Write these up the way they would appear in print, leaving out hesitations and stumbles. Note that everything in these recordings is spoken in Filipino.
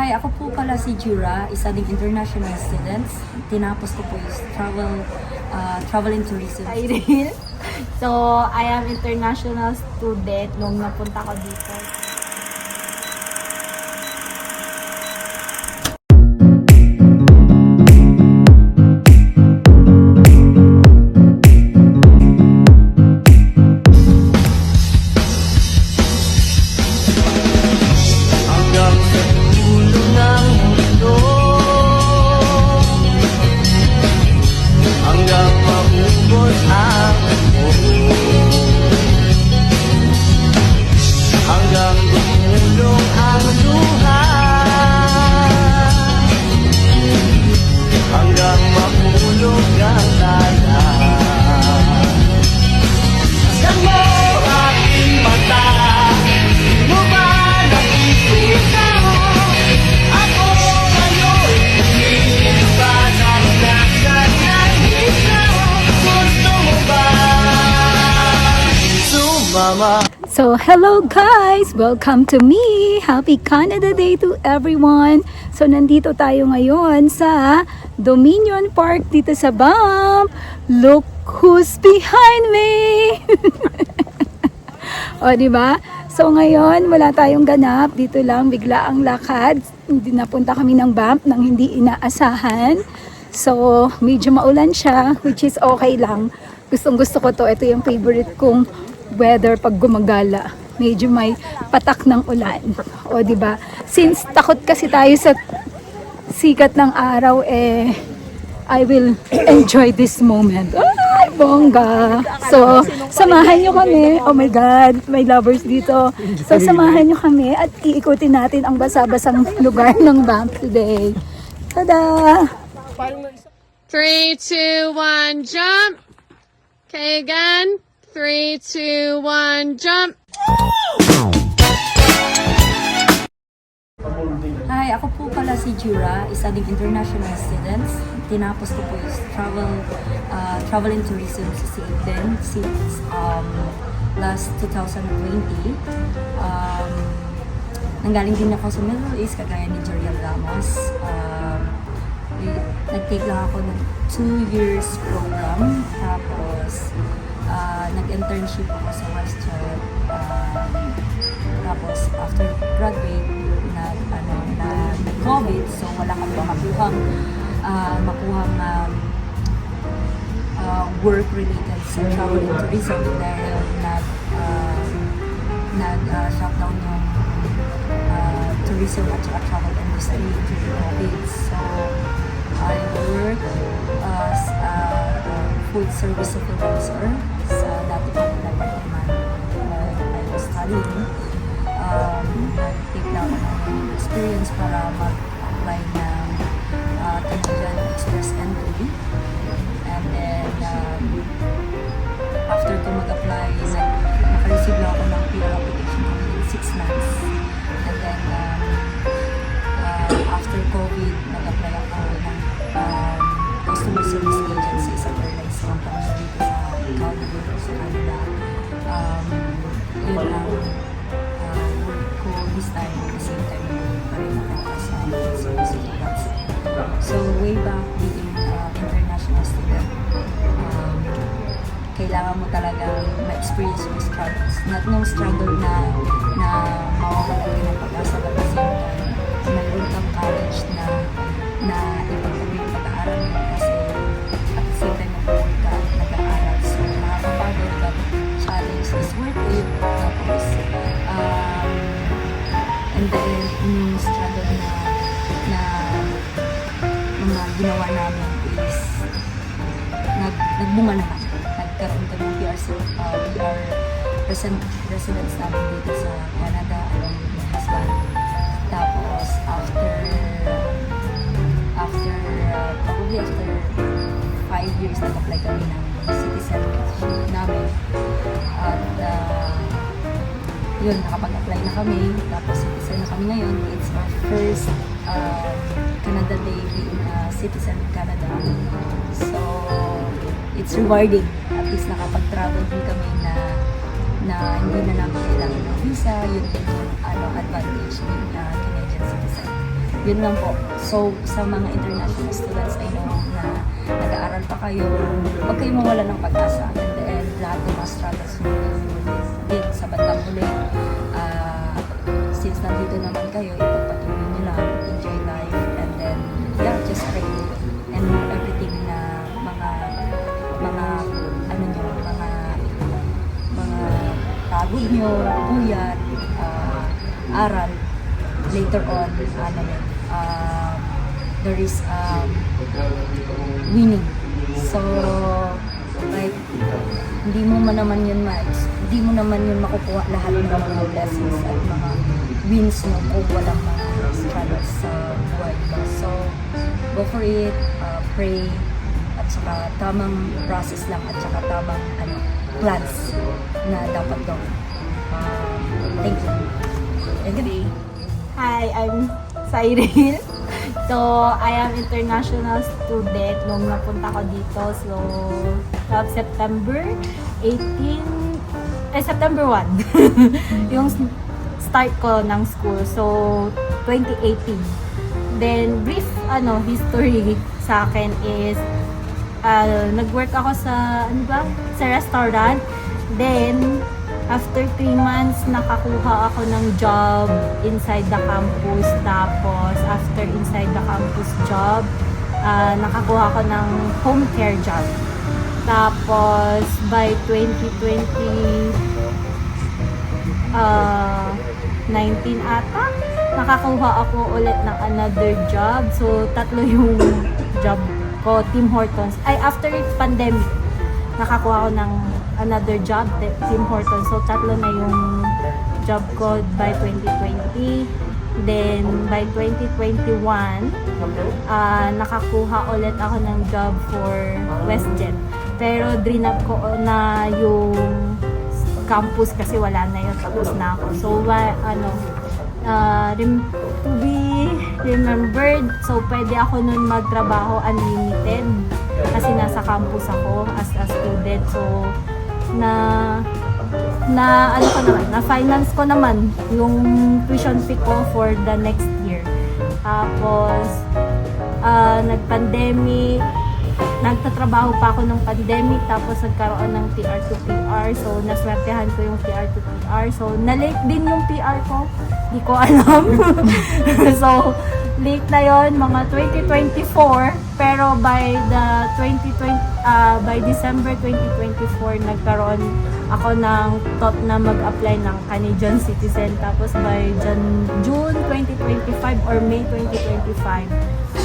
Hi, ako po pala si Jura, isa ding international students. Tinapos ko po is travel and tourism. Irene. So, I am international student nung napunta ko dito. So, hello guys! Welcome to me! Happy Canada Day to everyone! So, nandito tayo ngayon sa Dominion Park dito sa BAM. Look who's behind me! O, diba? So, ngayon, wala tayong ganap. Dito lang, bigla ang lakad. Hindi napunta kami ng BAM nang hindi inaasahan. So, medyo maulan siya, which is okay lang. Gustong gusto ko to. Ito yung favorite kong weather pag gumagala. Medyo may patak ng ulan. O, di ba? Since takot kasi tayo sa sikat ng araw, I will enjoy this moment. Ay, bongga! So, samahan nyo kami. Oh my God, may lovers dito. So, samahan nyo kami at iikutin natin ang basa-basang lugar ng BAM today. Tada! 3, 2, 1, jump! Okay, again. 3, 2, 1, jump! Hi, ako po pala si Jura, isa ding international students. Tinapos ko po is travel and tourism sa CADEN since last 2020. Nanggaling din ako sa Middle East, kagaya ni Jeriel Ramos. Nag-take lang ako ng 2 years program, tapos nag-internship ako sa WestJet. Tapos after graduate, nag-COVID, so wala kami makuhang work related sa travel and tourism dahil nag-shutdown yung tourism at saka travel industry during COVID. So I work as a food service supervisor sa dati kong department where I was studying. Nag-take lang ako ng experience para mag-apply ng Canadian Express Entry. And then, after ko mag-apply, naka-receive lang ako ng PR application within 6 months. And then, after COVID, nag-apply ako ng customer service agent sa isang airlines company dito sa Calgary, sa Canada. Yun ang work ko this time, at the same time, pa rin ako sa service agents. So, way back being international student, kailangan mo talaga ma-experience yung struggles. Not no struggle na mawawalan ka ng pag-asa, but at the same time, mayroon kang courage na ipagpagay yung pag-aaral mo kasi at the same time mag-work ka, nag-aaral. So, nakakapagod ka, challenge is worth it. Tapos, and then, yung struggle na mga ginawa namin is nagbunga naman. Nagkaroon kami ng PR residents namin dito sa Canada along with my husband. Tapos, probably after 5 years, nag-apply kami ng citizenship namin. At yun, nakapag-apply na kami. Tapos citizen na kami ngayon. It's our first Canada Day being a citizen in Canada. So, it's rewarding. At least nakapag-travel din kami na hindi na namin kailangan ng visa. Yun din yung advantage ng Canadian citizen. yun lang po. So, sa mga international students, I know na nag-aaral pa kayo, huwag kayong mawala ng pag-asa. And then, lahat ng mga struggles nyo din sa bandang huli. Since nandito naman kayo, ipagpatuloy nyo lang, enjoy life, and then, yeah, just pray. And everything na mga pagod nyo, buyat, aral, later on, there is winning. So, like, hindi mo naman yun makukuha lahat ng mga blessings at mga wins mo kung walang mga struggles sa buhay mo. So, go for it, pray, at saka tamang process lang, at saka tamang plans na dapat gawin. Thank you. And good day. Hi, I'm Cyril. So, I am international student nung napunta ko dito. So, September 1. Yung start ko ng school. So, 2018. Then, brief history sa akin is nag-work ako sa restaurant. Then, after 3 months, nakakuha ako ng job inside the campus. Tapos, after inside the campus job, nakakuha ako ng home care job. Tapos, by 2019 ata, nakakuha ako ulit ng another job. So, 3 yung job ko, Tim Hortons. After pandemic, nakakuha ako ng another job, Tim Hortons. So, 3 na yung job ko by 2020. Then, by 2021, nakakuha ulit ako ng job for WestJet. Pero, drinap ko na yung campus kasi wala na yun. Tapos na ako. So, to be remembered, so pwede ako nun magtrabaho unlimited kasi nasa campus ako as a student. So, na finance ko naman yung tuition fee ko for the next year. Tapos, nag-pandemic, nagtatrabaho pa ako ng pandemic, tapos nagkaroon ng PR to PR. So, naswertehan ko yung PR to PR. So, na-late din yung PR ko. Di ko alam. So, late na yon, mga 2024. Pero by December 2024, nagkaroon ako ng thought na mag-apply ng Canadian citizen. Tapos by June 2025 or May 2025,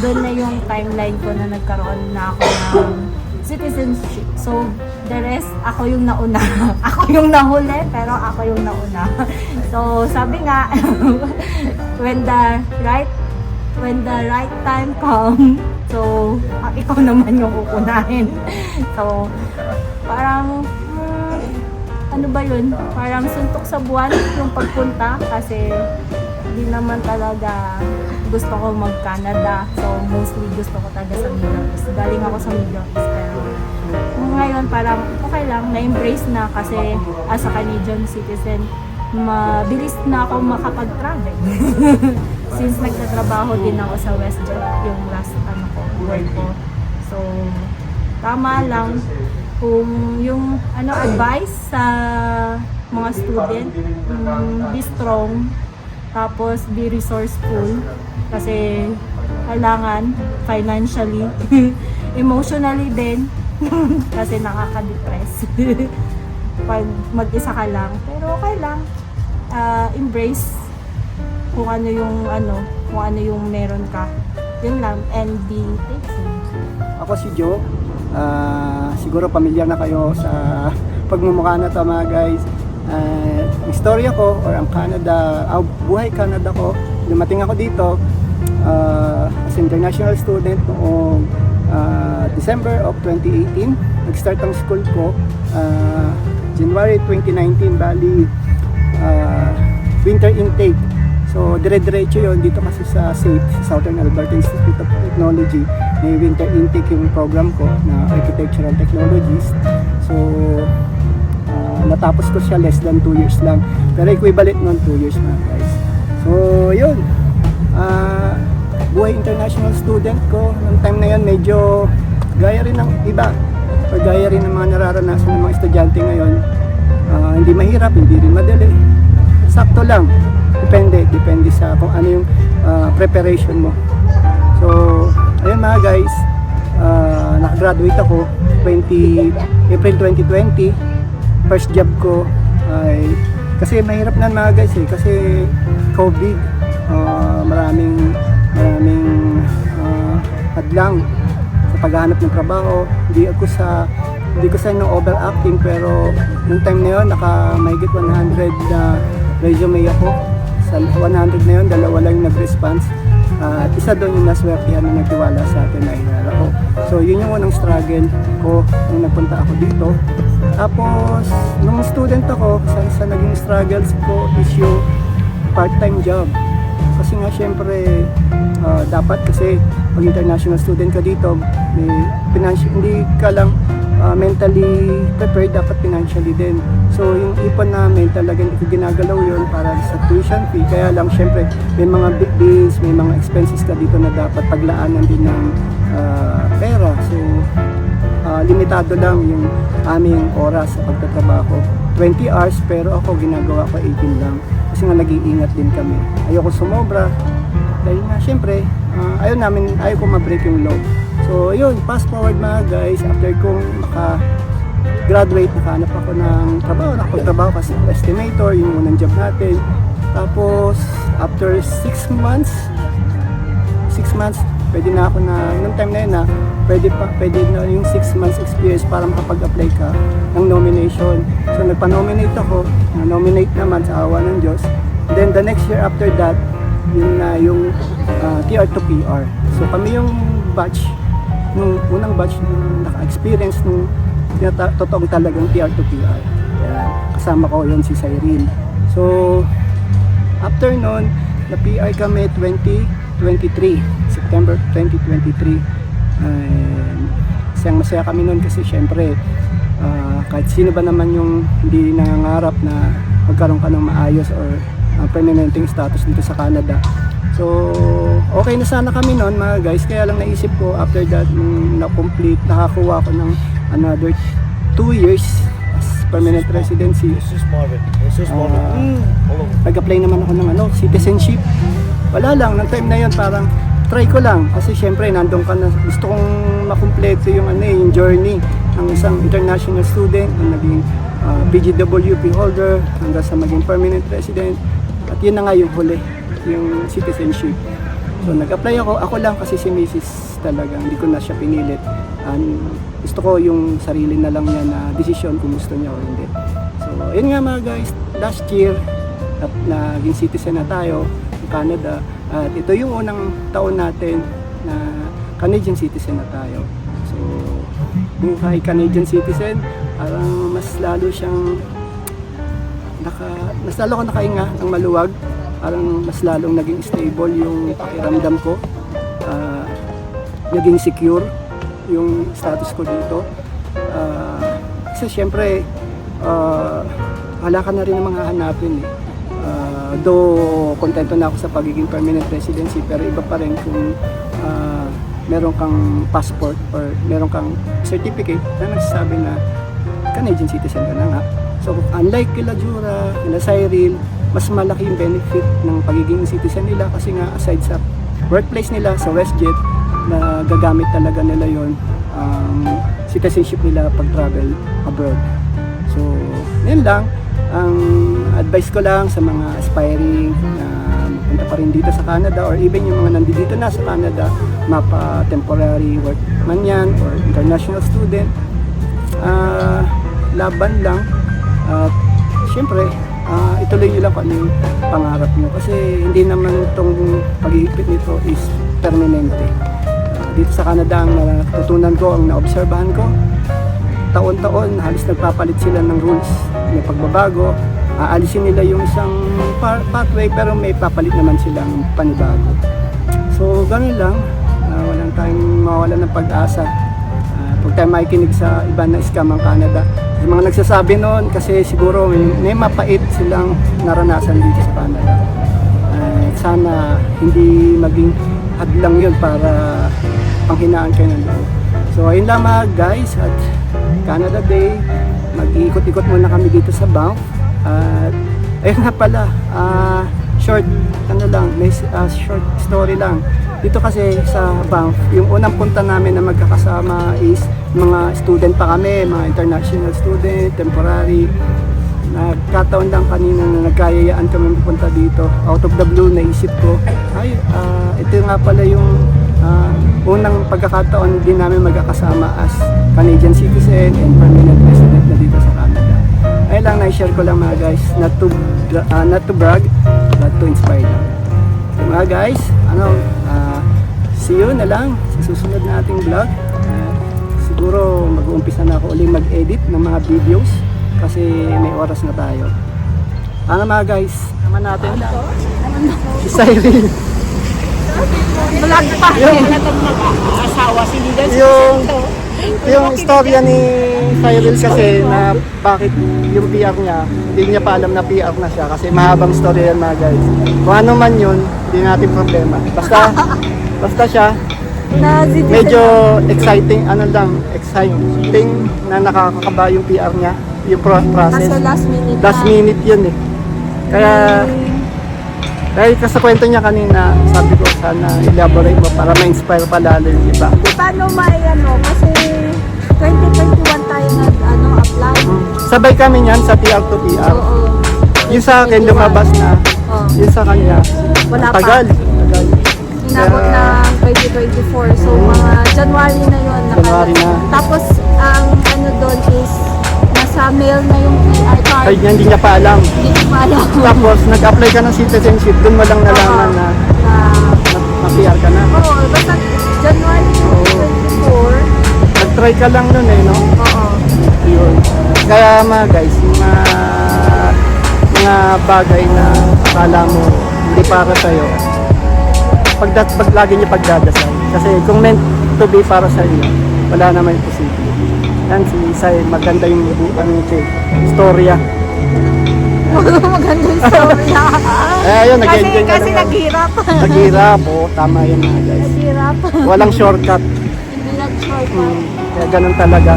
doon na yung timeline ko na nagkaroon na ako ng citizenship. So, the rest, ako yung nauna. Ako yung nahuli, pero ako yung nauna. So, sabi nga, when the right time comes, so, ikaw naman yung uunahin. So, parang, ano ba yun? Parang suntok sa buwan yung pagpunta kasi hindi naman talaga gusto ko mag-Canada. So, mostly gusto ko talaga sa Middle East. Galing ako sa Middle East. Pero ngayon, parang okay lang. Na-embrace na kasi as a Canadian citizen, mabilis na ako makapag-travel. Since nagtatrabaho din ako sa WestJet, yung last work ko. So, tama lang kung yung advice sa mga student, be strong, tapos be resourceful kasi kailangan financially, emotionally din kasi nakaka-depress pag mag-isa ka lang, pero okay lang, embrace kung ano yung meron ka, yun lang, and be thankful. Ako si Joe. Siguro pamilyar na kayo sa pagmumukha na to mga guys. Istorya ko or ang Canada, buhay Canada ko, dumating ako dito as international student noong December of 2018. Nag-start ang school ko January 2019, bali winter intake. So, dire-diretso yun dito kasi sa SAIT, Southern Alberta Institute of Technology. May winter intake yung program ko na Architectural Technologies. So, natapos ko siya less than 2 years lang. Pero equivalent nun 2 years mga guys. So, yun. international student ko. Noong time na yun, medyo gaya rin ng iba. Or gaya rin ng mga nararanasan ng mga estudyante ngayon. Hindi mahirap, hindi rin madali. Sakto lang. Depende sa kung ano yung preparation mo. So, ayun mga guys, nakagraduate ako April 2020. First job ko ay kasi mahirap na mga guys kasi COVID, maraming hadlang sa paghahanap ng trabaho. Hindi ko sa overacting, pero nung time na yun mahigit 100 na resume ako. Sa 100 na yun, dalawa lang yung nag-response. At isa doon yung naswertihan na nagtiwala sa akin na hinala ko. So yun yung unang struggle ko nung nagpunta ako dito. Tapos nung student ako, sa naging struggles ko is yung part-time job. Kasi nga syempre dapat kasi pag international student ka dito, may hindi ka lang mentally prepared, dapat financially din. So yung ipon namin talaga hindi ko ginagalaw yun para sa tuition fee. Kaya lang syempre may mga big bills, may mga expenses ka dito na dapat paglaanan din ng pera. So limitado lang yung aming oras sa pagtatrabaho. 20 hours pero ako ginagawa ko 18 lang. Kasi nga nag-iingat din kami. Ayoko sumobra. Dahil nga syempre ayaw ko ma-break yung law. So yun, fast forward mga guys, after kong maka-graduate, nakahanap ako ng trabaho. Nakapagtrabaho kasi estimator, yung unang job natin. Tapos after 6 months, pwede na ako nung time na yun pwede na yung 6 months experience para makapag-apply ka ng nomination. So nagpa-nominate ako, na-nominate naman sa awa ng Diyos. Then the next year after that, yun na yung TR to PR. So kami yung batch, nung unang batch nung naka-experience nung totoong talagang TR to PR. Yan. Kasama ko yun si Cyril. So after nun, na-PR kami 2023, September 2023. Masaya kami nun kasi syempre kahit sino ba naman yung hindi nangangarap na magkaroon ka ng maayos or permanenteng status dito sa Canada. So okay na sana kami nun mga guys, kaya lang naisip ko after that nakakuha ko ng another 2 years as permanent residency. Nag-apply naman ako ng citizenship. Wala lang, ng time na yun parang try ko lang kasi syempre nandun ka na, gusto kong makumpleto yung yung journey ng isang international student na naging PGWP holder hanggang sa maging permanent resident, at yun na nga yung huli, yung citizenship. So nag-apply ako lang kasi si Mrs. talaga, hindi ko na siya pinilit. Gusto ko yung sarili na lang niya na desisyon kung gusto niya o hindi. So yun nga mga guys, last year at naging citizen na tayo ng Canada, at ito yung unang taon natin na Canadian citizen na tayo. So buhay Canadian citizen, parang mas lalo ko nakahinga ng maluwag, parang mas lalong naging stable yung pakiramdam ko, naging secure yung status ko dito. Kasi syempre wala ka na rin ng mga hanapin though kontento na ako sa pagiging permanent residency, pero iba pa rin kung meron kang passport or meron kang certificate na nagsasabi na Canadian citizen ka na nga. So unlike kila Jura, kila Cyril, mas malaki yung benefit ng pagiging citizen nila kasi nga aside sa workplace nila sa WestJet, na gagamit talaga nila yon citizenship nila pag travel abroad. So yun lang ang advice ko lang sa mga aspiring na punta pa rin dito sa Canada, or even yung mga nandito na sa Canada, mapa temporary work man yan or international student. Laban lang, at syempre ituloy nyo lang kung ano yung pangarap nyo, kasi hindi naman itong pag-iipit nito is permanente. Dito sa Canada, ang natutunan ko, ang naobserbahan ko, taon-taon halos nagpapalit sila ng rules, may pagbabago, aalisin nila yung isang pathway pero may papalit naman silang panibago. So ganun lang, walang tayong mawalan ng pag-asa. Huwag tayo makikinig sa iba na scam ang Canada. Yung mga nagsasabi noon kasi siguro may mapait silang naranasan dito sa Canada. Sana hindi maging hadlang yun para panghinaan kayo ng loob. So ayun lang mga guys, at Canada Day, mag-iikot-ikot muna kami dito sa Banff. At ayun nga pala, short short story lang. Dito kasi sa Banff, yung unang punta namin na magkakasama is mga student pa kami, mga international student, temporary. Nagkataon lang kanina na nagkayayaan kami pupunta dito. Out of the blue, naisip ko, ito nga pala yung unang pagkakataon din namin magkakasama as Canadian citizen and permanent resident na dito sa Canada. Ayun lang, na-share ko lang mga guys, not to brag, but to inspire lang. So mga guys, see you na lang sa susunod na ating vlog. Siguro mag-uumpisa na ako ulit mag-edit ng mga videos kasi may oras na tayo. Mga guys, naman natin si Cyril. Vlog pa. Yung istorya ni Cyril kasi na bakit yung PR niya, hindi niya pa alam na PR na siya kasi mahabang story yan mga guys. Kung ano man yun, hindi natin problema. Basta siya, medyo exciting na nakakakaba yung PR niya, yung process. Kasi last minute yun eh. Kaya dahil sa kwento niya kanina, sabi ko sana elaborate mo para ma-inspire pa lalo yung iba. paano kasi 2021 tayo apply. Sabay kami niyan sa PR to PR. Oo. Yung sa akin lumabas na, Oo. yung sa kanya, Wala pa. tagal. Inabot ng 2024. So, mga January na yun. January na. Tapos, ang doon is, nasa mail na yung PR card. Ay, hindi niya pa alam. Hindi ko pa alam. Tapos, nag-apply ka ng citizenship, dun mo lang nalaman na PR ka na. Oo, basta January 2024. Nag-try ka lang nun eh, no? Oo. Yun. Kaya mga guys, mga bagay na akala mo hindi para sa'yo, pag lagi niyo pagdadasal. Kasi kung meant to be para sa inyo, wala naman posible. Yan si Isay, maganda yung storya. Magandang story na. Ayun, nag-enjoy ka Kasi naman. naghirap. Naghirap, tama yan mga guys. Naghirap. Walang shortcut. Hindi nag-short. Kaya ganun talaga.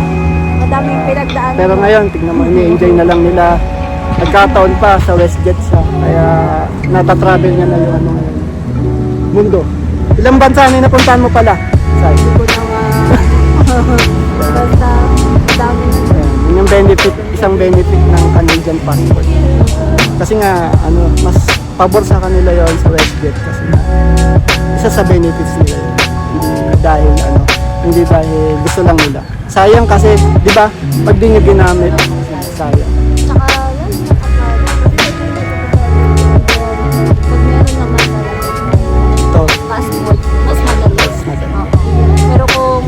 Madaming pinagdaanan. Pero ngayon, tignan mo, ini-enjoy na lang nila. Nagkataon pa sa WestJet siya. Kaya natatravel niya na yung mundo. Ilang bansa na napuntahan mo pala? Sai. Hindi ko na basta dami na. Ayan, yun yung benefit, isang benefit ng Canadian passport. Kasi nga, mas pabor sa kanila yon sa WestJet kasi isa sa benefits nila yun. Hindi dahil gusto lang nila. Sayang kasi, di ba, pag di nyo ginamit, sayang. Tsaka yan, pag meron naman Ito, passport, mas madali. Oo. Pero kung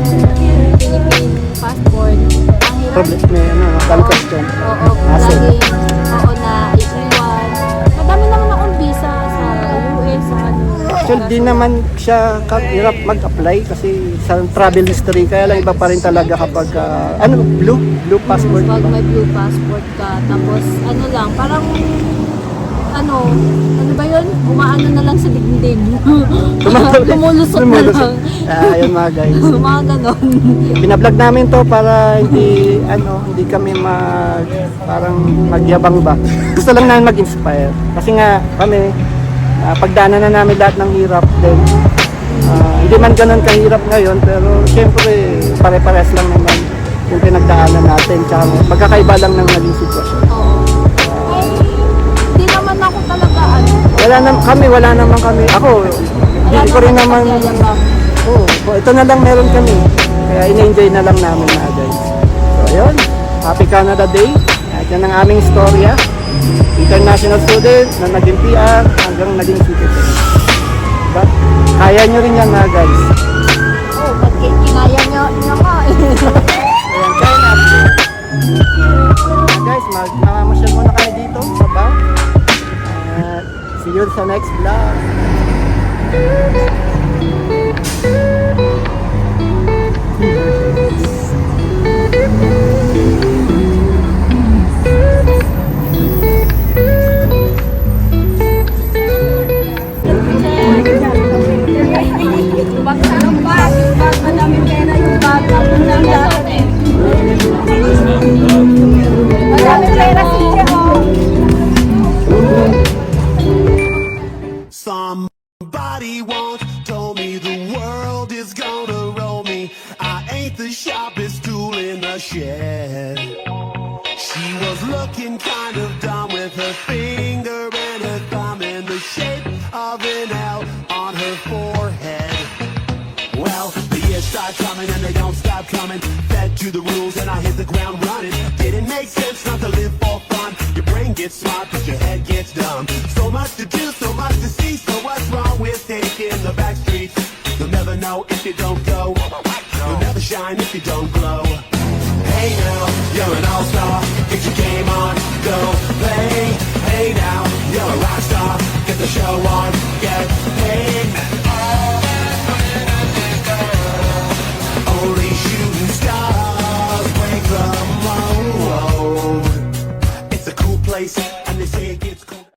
Philippine passport, ang hirap. problem, may question. Oo, Hassle. laging, na iiwan. Madami naman akong visa sa US, sa Actually, di naman siya hirap mag-apply kasi sa travel history, kaya lang iba pa rin talaga kapag, blue passport. Pag Diba? may blue passport ka, tapos parang ano ba yun? Umaano na lang sa digdig. Tumulusot na lang. Ayun mga guys. Mga ganon. Binablog namin to para hindi kami parang magyabang ba. Gusto lang namin mag-inspire. Kasi nga kami, pagdaanan na namin lahat ng hirap din. Hindi man ganun kahirap ngayon, pero syempre pare-pares lang naman yung pinagdaanan natin. Tsaka magkakaiba lang ng naging sitwasyon. Oo. Hindi naman ako talaga Wala naman kami. Ako, hindi ko rin naman. Ito na lang meron kami. Kaya in-enjoy na lang namin na guys. So ayun, Happy Canada Day. At yan ang aming istorya. International student na naging PR hanggang naging citizen. Diba? Kaya nyo rin yan mga guys. pag kinaya nyo nga eh. Ayan, kaya natin. Guys, mamamasyal muna kami dito sa Banff. See you sa next vlog. start coming and they don't stop coming. Fed to the rules and I hit the ground running. Didn't make sense not to live for fun. Your brain gets smart but your head gets dumb. So much to do, so much to see. So what's wrong with taking the back streets? You'll never know if you don't go. You'll never shine if you don't glow. Hey now, you're an all-star. Get your game on, go play. Hey now, you're a rock star. Get the show on, get paid. Only shooting stars break the mold. It's a cool place.